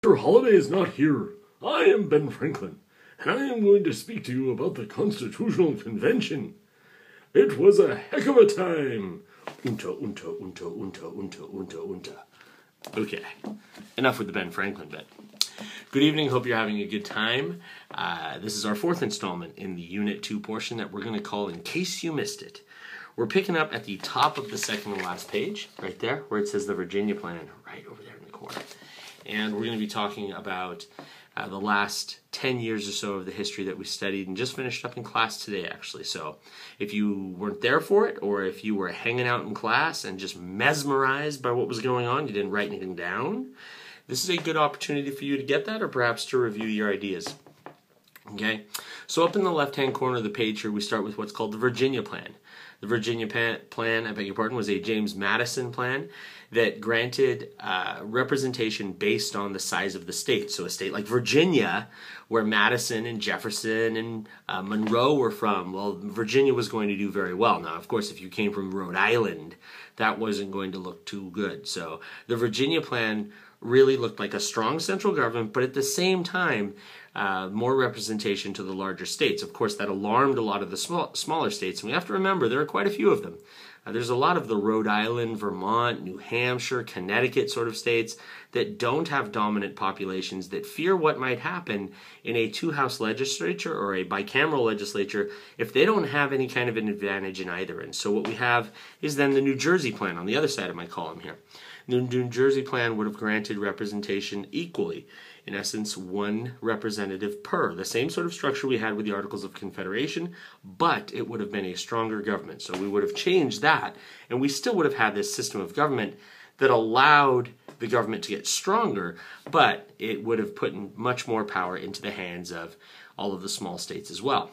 Mr. Holiday is not here. I am Ben Franklin, and I am going to speak to you about the Constitutional Convention. It was a heck of a time. Unta. Okay, enough with the Ben Franklin bit. Good evening, hope you're having a good time. This is our fourth installment in the Unit 2 portion that we're going to call In Case You Missed It. We're picking up at the top of the second to last page, right there, where it says the Virginia Plan, right over there in the corner. And we're going to be talking about the last 10 years or so of the history that we studied and just finished up in class today, actually. So if you weren't there for it, or if you were hanging out in class and just mesmerized by what was going on, you didn't write anything down, this is a good opportunity for you to get that, or perhaps to review your ideas. Okay, so up in the left-hand corner of the page here, we start with what's called the Virginia Plan. The Virginia Plan, I beg your pardon, was a James Madison plan that granted representation based on the size of the state. So a state like Virginia, where Madison and Jefferson and Monroe were from, well, Virginia was going to do very well. Now, of course, if you came from Rhode Island, that wasn't going to look too good. So the Virginia Plan really looked like a strong central government, but at the same time, more representation to the larger states. Of course, that alarmed a lot of the smaller states, and we have to remember there are quite a few of them. There's a lot of the Rhode Island, Vermont, New Hampshire, Connecticut sort of states that don't have dominant populations, that fear what might happen in a two-house legislature or a bicameral legislature if they don't have any kind of an advantage in either. And so what we have is then the New Jersey Plan on the other side of my column here. The New Jersey Plan would have granted representation equally. In essence, one representative per. The same sort of structure we had with the Articles of Confederation, but it would have been a stronger government. So we would have changed that, and we still would have had this system of government that allowed the government to get stronger, but it would have put much more power into the hands of all of the small states as well.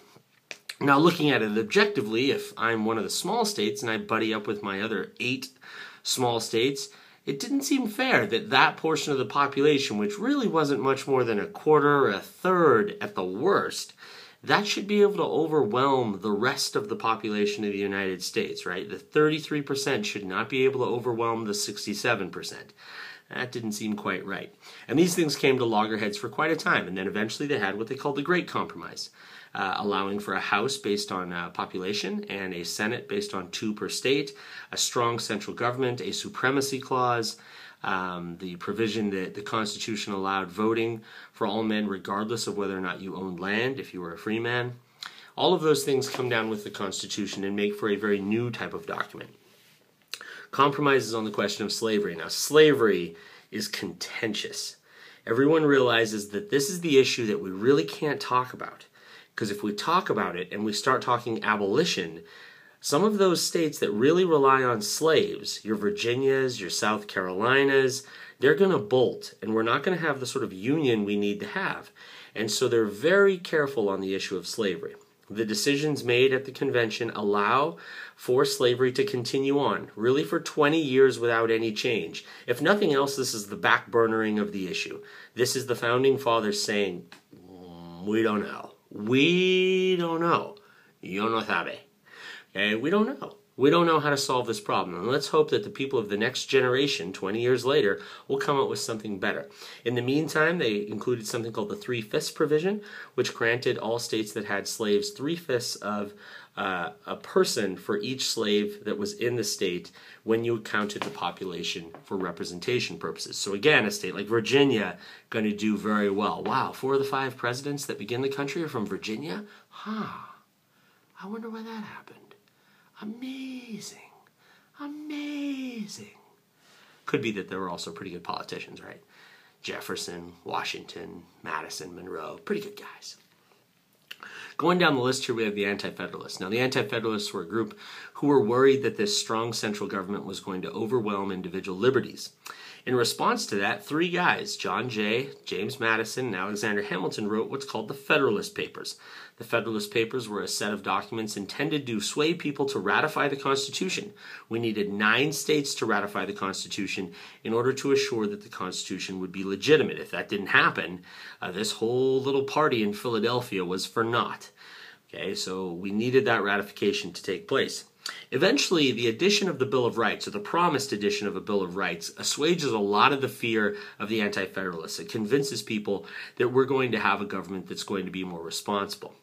Now, looking at it objectively, if I'm one of the small states and I buddy up with my other 8 small states, it didn't seem fair that that portion of the population, which really wasn't much more than a quarter or a third at the worst, that should be able to overwhelm the rest of the population of the United States, right? The 33% should not be able to overwhelm the 67%. That didn't seem quite right. And these things came to loggerheads for quite a time, and then eventually they had what they called the Great Compromise, allowing for a House based on population and a Senate based on 2 per state, a strong central government, a supremacy clause, the provision that the Constitution allowed voting for all men regardless of whether or not you owned land if you were a free man. All of those things come down with the Constitution and make for a very new type of document. Compromises on the question of slavery. Now, slavery is contentious. Everyone realizes that this is the issue that we really can't talk about. Because if we talk about it and we start talking abolition, some of those states that really rely on slaves, your Virginias, your South Carolinas, they're going to bolt, and we're not going to have the sort of union we need to have. And so they're very careful on the issue of slavery. The decisions made at the convention allow for slavery to continue on, really for 20 years without any change. If nothing else, this is the backburnering of the issue. This is the Founding Fathers saying, we don't know. We don't know. Yo no sabe. Okay, we don't know. We don't know how to solve this problem. And let's hope that the people of the next generation, 20 years later, will come up with something better. In the meantime, they included something called the 3/5 provision, which granted all states that had slaves 3/5 of a person for each slave that was in the state when you counted the population for representation purposes. So again, a state like Virginia going to do very well. Wow, 4 of the 5 presidents that begin the country are from Virginia? I wonder why that happened. Amazing. Amazing. Could be that they were also pretty good politicians, right? Jefferson, Washington, Madison, Monroe, pretty good guys. Going down the list here, we have the AntiFederalists. Now, the AntiFederalists were a group who were worried that this strong central government was going to overwhelm individual liberties. In response to that, 3 guys, John Jay, James Madison, and Alexander Hamilton, wrote what's called the Federalist Papers. The Federalist Papers were a set of documents intended to sway people to ratify the Constitution. We needed 9 states to ratify the Constitution in order to assure that the Constitution would be legitimate. If that didn't happen, this whole little party in Philadelphia was for naught. Okay, so we needed that ratification to take place. Eventually, the addition of the Bill of Rights, or the promised addition of a Bill of Rights, assuages a lot of the fear of the Anti-Federalists. It convinces people that we're going to have a government that's going to be more responsible.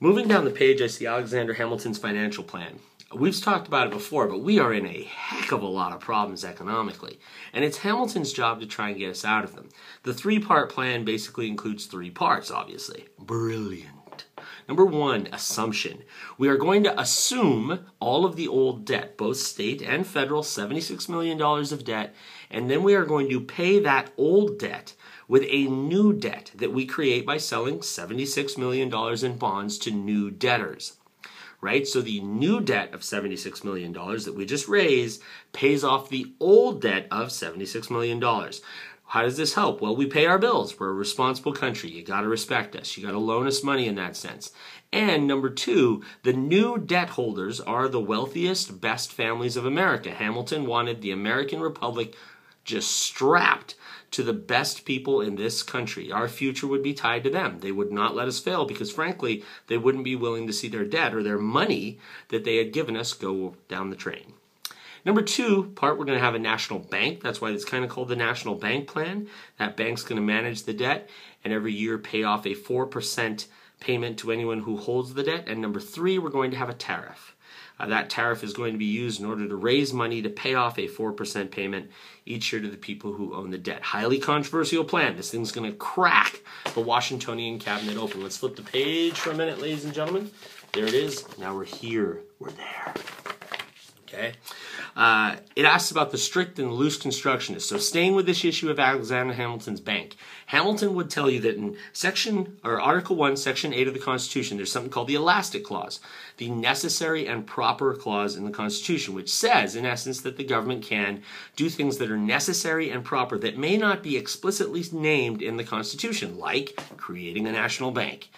Moving down the page, I see Alexander Hamilton's financial plan. We've talked about it before, but we are in a heck of a lot of problems economically, and it's Hamilton's job to try and get us out of them. The three-part plan basically includes three parts, obviously. Brilliant. Number one, assumption. We are going to assume all of the old debt, both state and federal, $76 million of debt, and then we are going to pay that old debt with a new debt that we create by selling $76 million in bonds to new debtors. Right? So the new debt of $76 million that we just raised pays off the old debt of $76 million. How does this help? Well, we pay our bills. We're a responsible country. You got to respect us. You got to loan us money in that sense. And number two, the new debt holders are the wealthiest, best families of America. Hamilton wanted the American Republic just strapped to the best people in this country. Our future would be tied to them. They would not let us fail because, frankly, they wouldn't be willing to see their debt or their money that they had given us go down the drain. Number two part, we're going to have a national bank. That's why it's kind of called the National Bank Plan. That bank's going to manage the debt and every year pay off a 4% payment to anyone who holds the debt. And number three, we're going to have a tariff. That tariff is going to be used in order to raise money to pay off a 4% payment each year to the people who own the debt. Highly controversial plan. This thing's going to crack the Washingtonian cabinet open. Let's flip the page for a minute, ladies and gentlemen. There it is. Now we're here. We're there. Okay. It asks about the strict and loose constructionists. So staying with this issue of Alexander Hamilton's bank, Hamilton would tell you that in Article 1, Section 8 of the Constitution, there's something called the elastic clause, the necessary and proper clause in the Constitution, which says, in essence, that the government can do things that are necessary and proper that may not be explicitly named in the Constitution, like creating a national bank.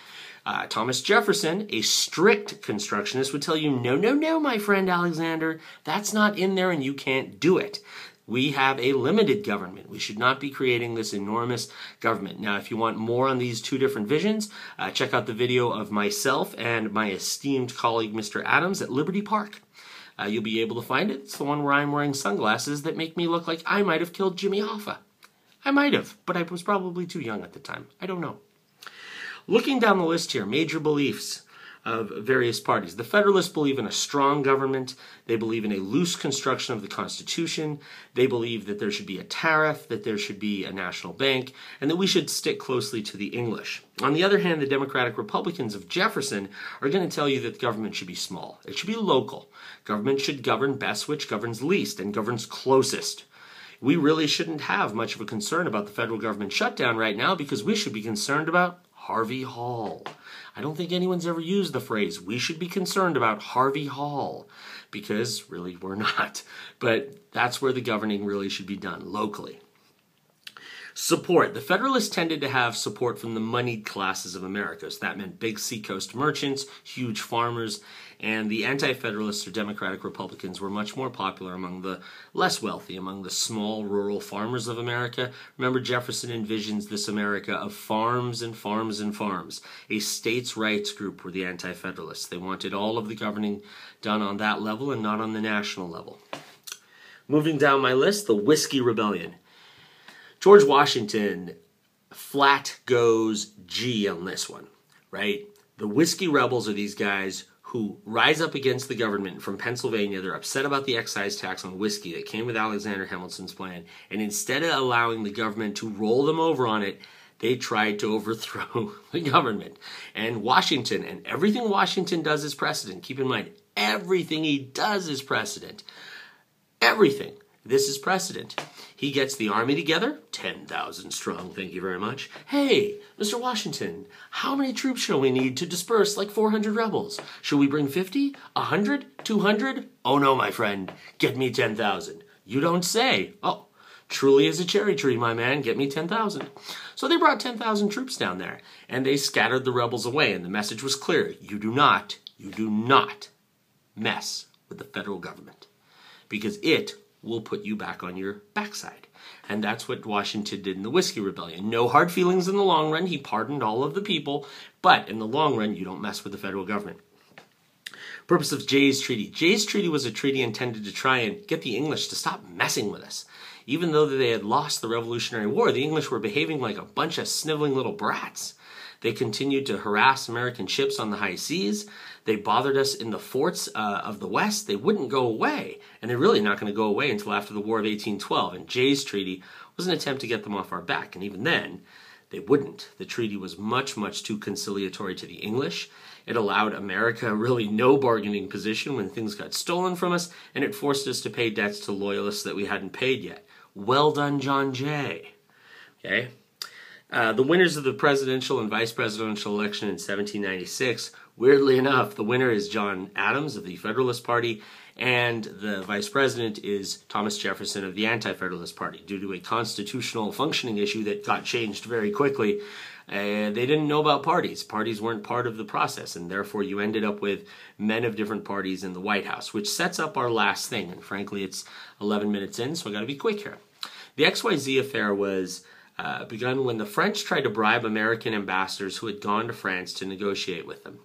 Thomas Jefferson, a strict constructionist, would tell you, no, no, no, my friend Alexander, that's not in there and you can't do it. We have a limited government. We should not be creating this enormous government. Now, if you want more on these two different visions, check out the video of myself and my esteemed colleague, Mr. Adams, at Liberty Park. You'll be able to find it. It's the one where I'm wearing sunglasses that make me look like I might have killed Jimmy Hoffa. I might have, but I was probably too young at the time. I don't know. Looking down the list here, major beliefs of various parties. The Federalists believe in a strong government. They believe in a loose construction of the Constitution. They believe that there should be a tariff, that there should be a national bank, and that we should stick closely to the English. On the other hand, the Democratic Republicans of Jefferson are going to tell you that government should be small. It should be local. Government should govern best, which governs least and governs closest. We really shouldn't have much of a concern about the federal government shutdown right now because we should be concerned about Harvey Hall. I don't think anyone's ever used the phrase, we should be concerned about Harvey Hall, because really we're not. But that's where the governing really should be done, locally. Support. The Federalists tended to have support from the moneyed classes of America. So that meant big seacoast merchants, huge farmers, and the Anti-Federalists or Democratic Republicans were much more popular among the less wealthy, among the small rural farmers of America. Remember, Jefferson envisions this America of farms and farms and farms. A states' rights group were the Anti-Federalists. They wanted all of the governing done on that level and not on the national level. Moving down my list, the Whiskey Rebellion. George Washington flat goes G on this one, right? The Whiskey Rebels are these guys who rise up against the government from Pennsylvania. They're upset about the excise tax on whiskey that came with Alexander Hamilton's plan. And instead of allowing the government to roll them over on it, they tried to overthrow the government. And Washington, and everything Washington does is precedent. Keep in mind, everything he does is precedent. Everything. This is precedent. He gets the army together, 10,000 strong, thank you very much. Hey, Mr. Washington, how many troops shall we need to disperse like 400 rebels? Shall we bring 50, 100, 200? Oh no, my friend, get me 10,000. You don't say. Oh, truly is a cherry tree, my man, get me 10,000. So they brought 10,000 troops down there, and they scattered the rebels away, and the message was clear. You do not mess with the federal government, because it will put you back on your backside. And that's what Washington did in the Whiskey Rebellion. No hard feelings in the long run. He pardoned all of the people. But in the long run, you don't mess with the federal government. Purpose of Jay's Treaty. Jay's Treaty was a treaty intended to try and get the English to stop messing with us. Even though they had lost the Revolutionary War, the English were behaving like a bunch of sniveling little brats. They continued to harass American ships on the high seas. They bothered us in the forts of the West. They wouldn't go away, and they're really not going to go away until after the War of 1812. And Jay's Treaty was an attempt to get them off our back, and even then, they wouldn't. The treaty was much, much too conciliatory to the English. It allowed America really no bargaining position when things got stolen from us, and it forced us to pay debts to loyalists that we hadn't paid yet. Well done, John Jay. Okay. The winners of the presidential and vice presidential election in 1796, weirdly enough, the winner is John Adams of the Federalist Party, and the vice president is Thomas Jefferson of the AntiFederalist Party. Due to a constitutional functioning issue that got changed very quickly, they didn't know about parties. Parties weren't part of the process, and therefore you ended up with men of different parties in the White House, which sets up our last thing. And frankly, it's 11 minutes in, so I got to be quick here. The XYZ Affair was begun when the French tried to bribe American ambassadors who had gone to France to negotiate with them.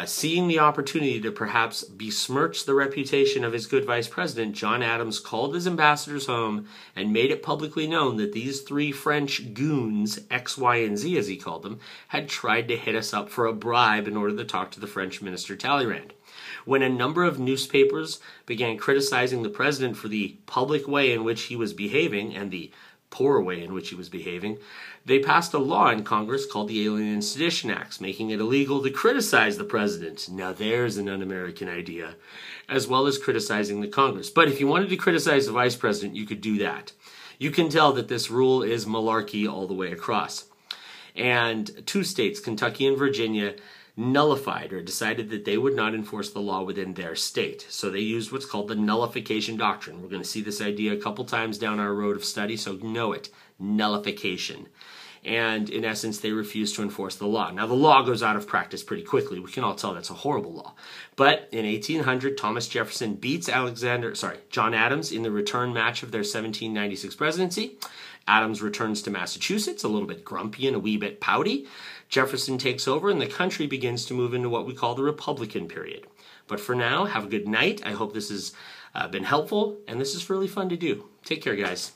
Seeing the opportunity to perhaps besmirch the reputation of his good vice president, John Adams called his ambassadors home and made it publicly known that these three French goons, X, Y, and Z as he called them, had tried to hit us up for a bribe in order to talk to the French minister Talleyrand. When a number of newspapers began criticizing the president for the public way in which he was behaving and the poor way in which he was behaving, they passed a law in Congress called the Alien and Sedition Acts, making it illegal to criticize the president. Now there's an un-American idea, as well as criticizing the Congress. But if you wanted to criticize the vice president, you could do that. You can tell that this rule is malarkey all the way across. And two states, Kentucky and Virginia, nullified or decided that they would not enforce the law within their state. So they used what's called the nullification doctrine. We're going to see this idea a couple times down our road of study, so know it. Nullification. And in essence, they refused to enforce the law. Now, the law goes out of practice pretty quickly. We can all tell that's a horrible law. But in 1800, Thomas Jefferson beats John Adams in the return match of their 1796 presidency. Adams returns to Massachusetts, a little bit grumpy and a wee bit pouty. Jefferson takes over, and the country begins to move into what we call the Republican period. But for now, have a good night. I hope this has been helpful, and this is really fun to do. Take care, guys.